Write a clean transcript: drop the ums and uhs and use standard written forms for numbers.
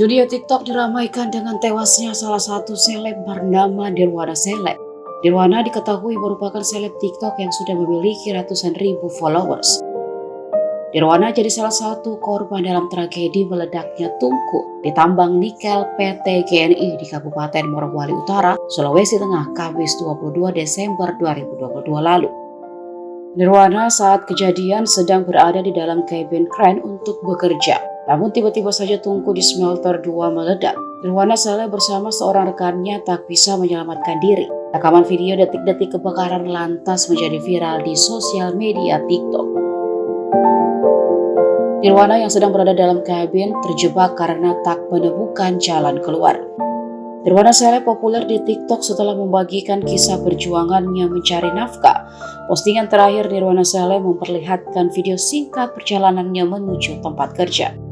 Dunia TikTok diramaikan dengan tewasnya salah satu seleb bernama Nirwana Seleb. Nirwana diketahui merupakan seleb TikTok yang sudah memiliki ratusan ribu followers. Nirwana jadi salah satu korban dalam tragedi meledaknya tungku di tambang nikel PT GNI di Kabupaten Morowali Utara, Sulawesi Tengah, Kamis 22 Desember 2022 lalu. Nirwana saat kejadian sedang berada di dalam kabin kren untuk bekerja. Namun tiba-tiba saja tungku di smelter 2 meledak. Nirwana Seleb bersama seorang rekannya tak bisa menyelamatkan diri. Rekaman video detik-detik kebakaran lantas menjadi viral di sosial media TikTok. Nirwana yang sedang berada dalam kabin terjebak karena tak menemukan jalan keluar. Nirwana Seleb populer di TikTok setelah membagikan kisah perjuangannya mencari nafkah. Postingan terakhir Nirwana Seleb memperlihatkan video singkat perjalanannya menuju tempat kerja.